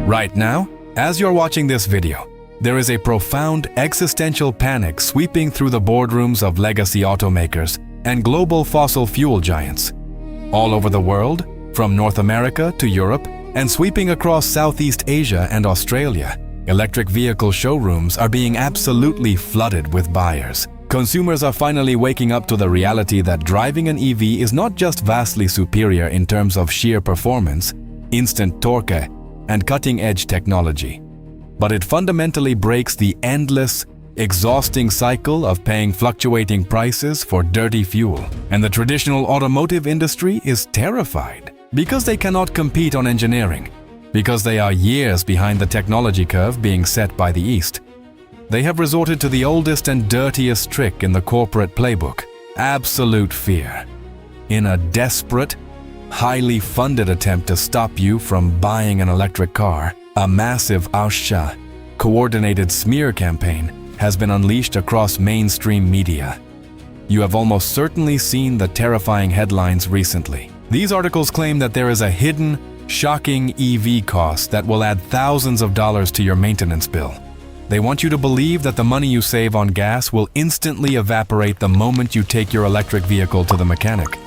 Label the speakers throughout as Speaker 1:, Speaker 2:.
Speaker 1: Right now, as you're watching this video, there is a profound existential panic sweeping through the boardrooms of legacy automakers and global fossil fuel giants. All over the world, from North America to Europe, and sweeping across Southeast Asia and Australia, electric vehicle showrooms are being absolutely flooded with buyers. Consumers are finally waking up to the reality that driving an EV is not just vastly superior in terms of sheer performance, instant torque, and cutting-edge technology, but it fundamentally breaks the endless, exhausting cycle of paying fluctuating prices for dirty fuel. And the traditional automotive industry is terrified because they cannot compete on engineering, because they are years behind the technology curve being set by the East. They have resorted to the oldest and dirtiest trick in the corporate playbook: absolute fear. In a desperate, highly funded attempt to stop you from buying an electric car, a massive Ausschau, coordinated smear campaign has been unleashed across mainstream media. You have almost certainly seen the terrifying headlines recently. These articles claim that there is a hidden, shocking EV cost that will add thousands of dollars to your maintenance bill. They want you to believe that the money you save on gas will instantly evaporate the moment you take your electric vehicle to the mechanic.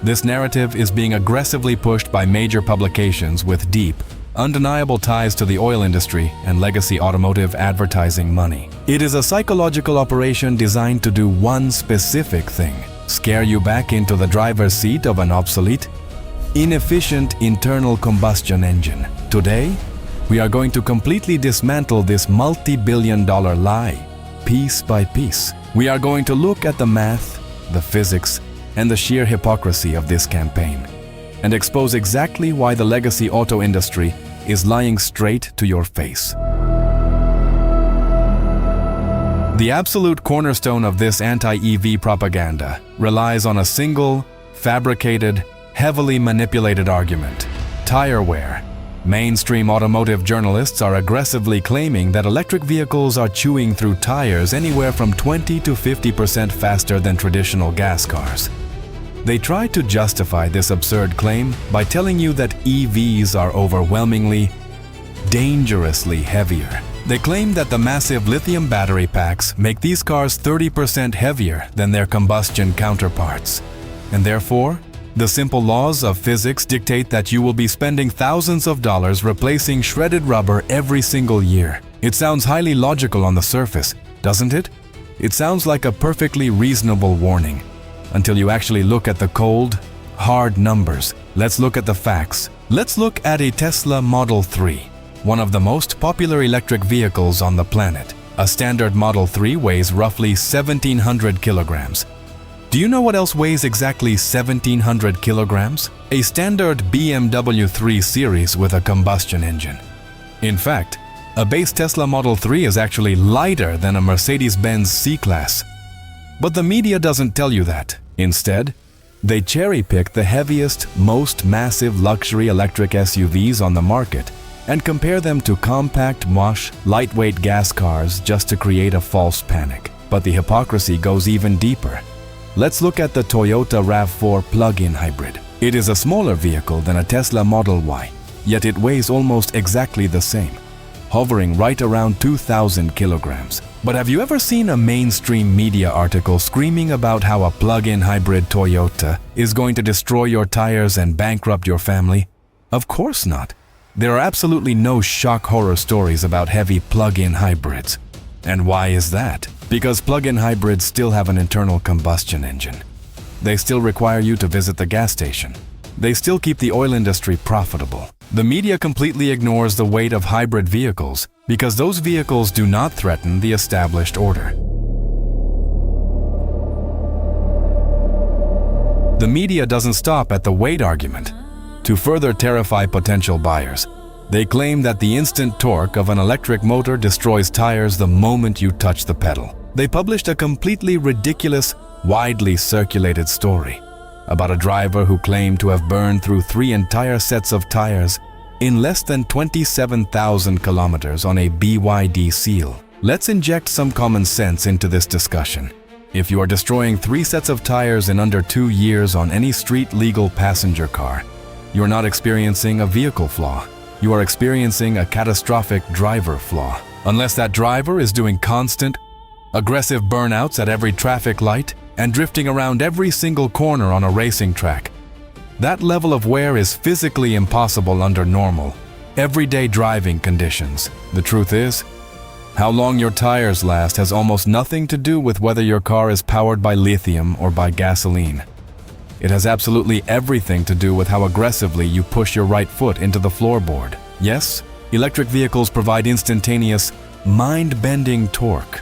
Speaker 1: This narrative is being aggressively pushed by major publications with deep, undeniable ties to the oil industry and legacy automotive advertising money. It is a psychological operation designed to do one specific thing: scare you back into the driver's seat of an obsolete, inefficient internal combustion engine. Today, we are going to completely dismantle this multi-billion-dollar lie, piece by piece. We are going to look at the math, the physics, and the sheer hypocrisy of this campaign, and expose exactly why the legacy auto industry is lying straight to your face. The absolute cornerstone of this anti-EV propaganda relies on a single, fabricated, heavily manipulated argument: tire wear. Mainstream automotive journalists are aggressively claiming that electric vehicles are chewing through tires anywhere from 20 to 50% faster than traditional gas cars. They try to justify this absurd claim by telling you that EVs are overwhelmingly, dangerously heavier. They claim that the massive lithium battery packs make these cars 30% heavier than their combustion counterparts, and therefore, the simple laws of physics dictate that you will be spending thousands of dollars replacing shredded rubber every single year. It sounds highly logical on the surface, doesn't it? It sounds like a perfectly reasonable warning, until you actually look at the cold, hard numbers. Let's look at the facts. Let's look at a Tesla Model 3, one of the most popular electric vehicles on the planet. A standard Model 3 weighs roughly 1,700 kilograms. Do you know what else weighs exactly 1,700 kilograms? A standard BMW 3 Series with a combustion engine. In fact, a base Tesla Model 3 is actually lighter than a Mercedes-Benz C-Class. But the media doesn't tell you that. Instead, they cherry-pick the heaviest, most massive luxury electric SUVs on the market and compare them to compact, mosh, lightweight gas cars just to create a false panic. But the hypocrisy goes even deeper. Let's look at the Toyota RAV4 plug-in hybrid. It is a smaller vehicle than a Tesla Model Y, yet it weighs almost exactly the same, hovering right around 2,000 kilograms. But have you ever seen a mainstream media article screaming about how a plug-in hybrid Toyota is going to destroy your tires and bankrupt your family? Of course not. There are absolutely no shock horror stories about heavy plug-in hybrids. And why is that? Because plug-in hybrids still have an internal combustion engine. They still require you to visit the gas station. They still keep the oil industry profitable. The media completely ignores the weight of hybrid vehicles because those vehicles do not threaten the established order. The media doesn't stop at the weight argument. To further terrify potential buyers, they claim that the instant torque of an electric motor destroys tires the moment you touch the pedal. They published a completely ridiculous, widely circulated story about a driver who claimed to have burned through 3 entire sets of tires in less than 27,000 kilometers on a BYD Seal. Let's inject some common sense into this discussion. If you are destroying 3 sets of tires in under 2 years on any street-legal passenger car, you're not experiencing a vehicle flaw. you are experiencing a catastrophic driver flaw. Unless that driver is doing constant, aggressive burnouts at every traffic light and drifting around every single corner on a racing track. That level of wear is physically impossible under normal, everyday driving conditions. The truth is, how long your tires last has almost nothing to do with whether your car is powered by lithium or by gasoline. It has absolutely everything to do with how aggressively you push your right foot into the floorboard. Yes, electric vehicles provide instantaneous, mind-bending torque.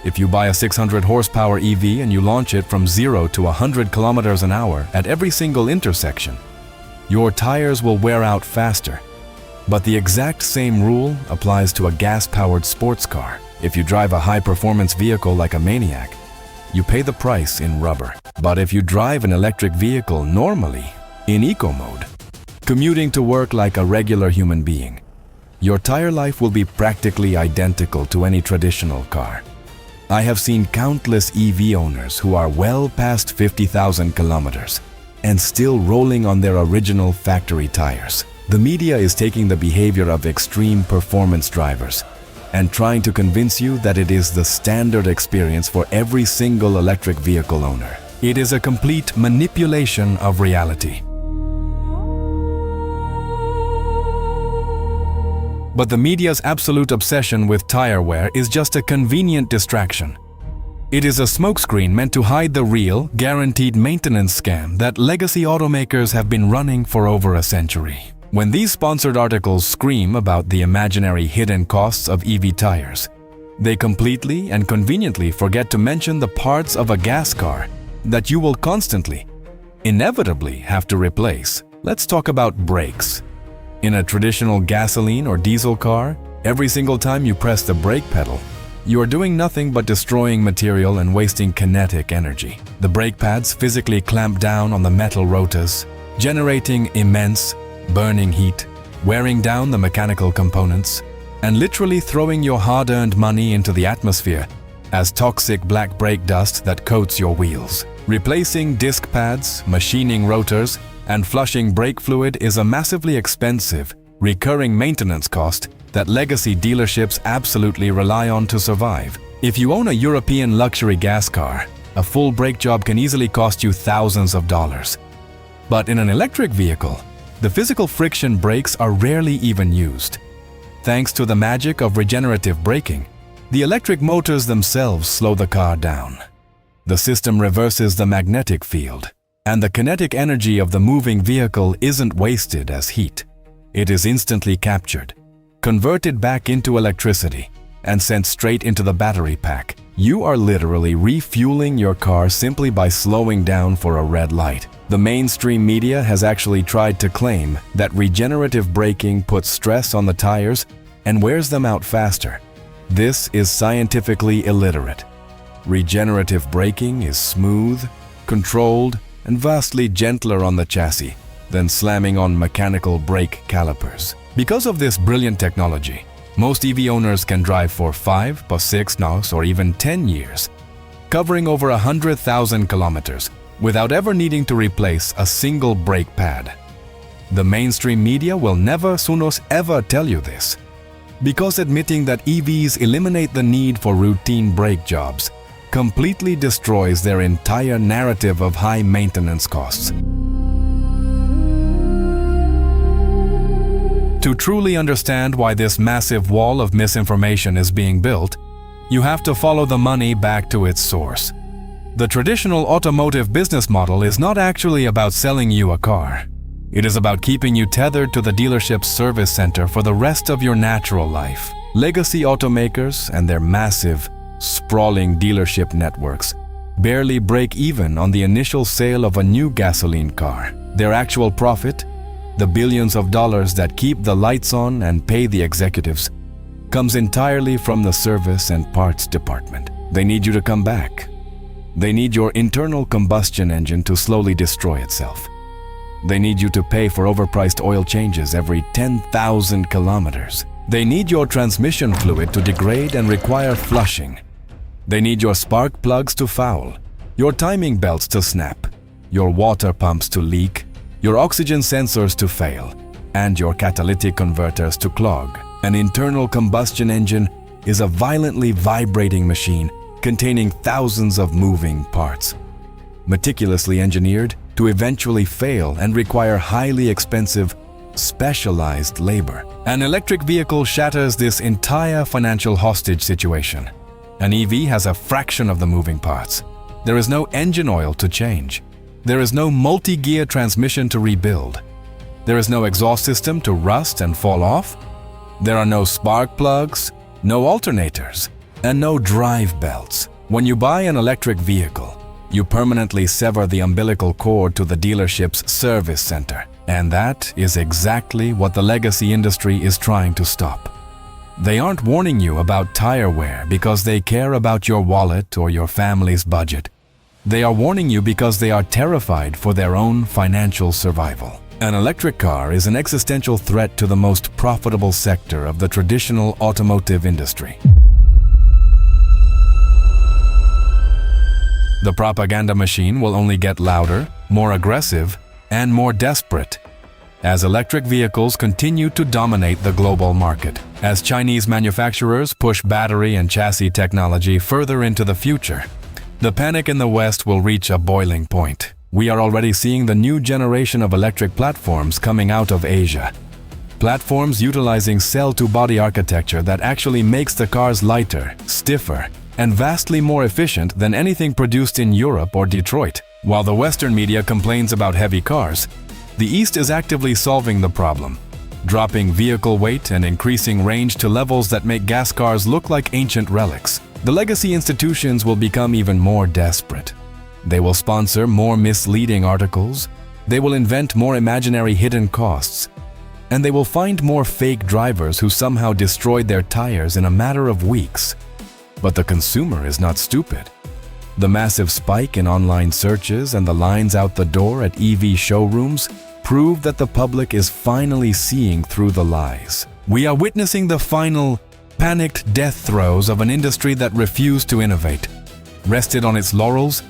Speaker 1: If you buy a 600 horsepower EV and you launch it from 0 to 100 kilometers an hour at every single intersection, your tires will wear out faster. But the exact same rule applies to a gas-powered sports car. If you drive a high-performance vehicle like a maniac, you pay the price in rubber. But if you drive an electric vehicle normally, in eco mode, commuting to work like a regular human being, your tire life will be practically identical to any traditional car. I have seen countless EV owners who are well past 50,000 kilometers and still rolling on their original factory tires. The media is taking the behavior of extreme performance drivers and trying to convince you that it is the standard experience for every single electric vehicle owner. It is a complete manipulation of reality. But the media's absolute obsession with tire wear is just a convenient distraction. It is a smokescreen meant to hide the real, guaranteed maintenance scam that legacy automakers have been running for over a century. When these sponsored articles scream about the imaginary hidden costs of EV tires, they completely and conveniently forget to mention the parts of a gas car that you will constantly, inevitably have to replace. Let's talk about brakes. In a traditional gasoline or diesel car, every single time you press the brake pedal, you are doing nothing but destroying material and wasting kinetic energy. The brake pads physically clamp down on the metal rotors, generating immense, burning heat, wearing down the mechanical components, and literally throwing your hard-earned money into the atmosphere as toxic black brake dust that coats your wheels. Replacing disc pads, machining rotors, and flushing brake fluid is a massively expensive, recurring maintenance cost that legacy dealerships absolutely rely on to survive. If you own a European luxury gas car, a full brake job can easily cost you thousands of dollars. But in an electric vehicle, the physical friction brakes are rarely even used. Thanks to the magic of regenerative braking, the electric motors themselves slow the car down. The system reverses the magnetic field, and the kinetic energy of the moving vehicle isn't wasted as heat. It is instantly captured, converted back into electricity, and sent straight into the battery pack. You are literally refueling your car simply by slowing down for a red light. The mainstream media has actually tried to claim that regenerative braking puts stress on the tires and wears them out faster. This is scientifically illiterate. Regenerative braking is smooth, controlled, and vastly gentler on the chassis than slamming on mechanical brake calipers. Because of this brilliant technology, most EV owners can drive for 5, 6, or even 10 years, covering over 100,000 kilometers without ever needing to replace a single brake pad. The mainstream media will never ever tell you this, because admitting that EVs eliminate the need for routine brake jobs completely destroys their entire narrative of high maintenance costs. To truly understand why this massive wall of misinformation is being built, you have to follow the money back to its source. The traditional automotive business model is not actually about selling you a car. It is about keeping you tethered to the dealership's service center for the rest of your natural life. Legacy automakers and their massive, sprawling dealership networks barely break even on the initial sale of a new gasoline car. Their actual profit, the billions of dollars that keep the lights on and pay the executives, comes entirely from the service and parts department. They need you to come back. They need your internal combustion engine to slowly destroy itself. They need you to pay for overpriced oil changes every 10,000 kilometers. They need your transmission fluid to degrade and require flushing. They need your spark plugs to foul, your timing belts to snap, your water pumps to leak, your oxygen sensors to fail, and your catalytic converters to clog. An internal combustion engine is a violently vibrating machine containing thousands of moving parts, meticulously engineered to eventually fail and require highly expensive, specialized labor. An electric vehicle shatters this entire financial hostage situation. An EV has a fraction of the moving parts. There is no engine oil to change. There is no multi-gear transmission to rebuild. There is no exhaust system to rust and fall off. There are no spark plugs, no alternators, and no drive belts. When you buy an electric vehicle, you permanently sever the umbilical cord to the dealership's service center. And that is exactly what the legacy industry is trying to stop. They aren't warning you about tire wear because they care about your wallet or your family's budget. They are warning you because they are terrified for their own financial survival. An electric car is an existential threat to the most profitable sector of the traditional automotive industry. The propaganda machine will only get louder, more aggressive, and more desperate as electric vehicles continue to dominate the global market. As Chinese manufacturers push battery and chassis technology further into the future, the panic in the West will reach a boiling point. We are already seeing the new generation of electric platforms coming out of Asia. Platforms utilizing cell-to-body architecture that actually makes the cars lighter, stiffer, and vastly more efficient than anything produced in Europe or Detroit. While the Western media complains about heavy cars, the East is actively solving the problem, dropping vehicle weight and increasing range to levels that make gas cars look like ancient relics. The legacy institutions will become even more desperate. They will sponsor more misleading articles, they will invent more imaginary hidden costs, and they will find more fake drivers who somehow destroyed their tires in a matter of weeks. But the consumer is not stupid. The massive spike in online searches and the lines out the door at EV showrooms prove that the public is finally seeing through the lies. We are witnessing the final, panicked death throes of an industry that refused to innovate, rested on its laurels,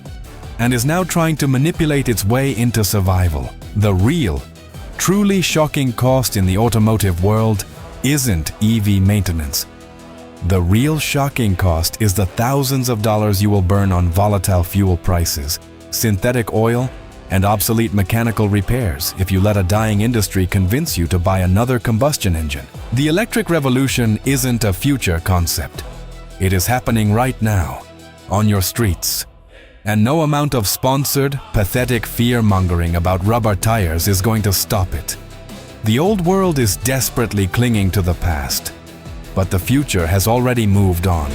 Speaker 1: and is now trying to manipulate its way into survival. The real, truly shocking cost in the automotive world isn't EV maintenance. The real shocking cost is the thousands of dollars you will burn on volatile fuel prices, synthetic oil, and obsolete mechanical repairs if you let a dying industry convince you to buy another combustion engine. The electric revolution isn't a future concept. It is happening right now, on your streets. And no amount of sponsored, pathetic fear-mongering about rubber tires is going to stop it. The old world is desperately clinging to the past, but the future has already moved on.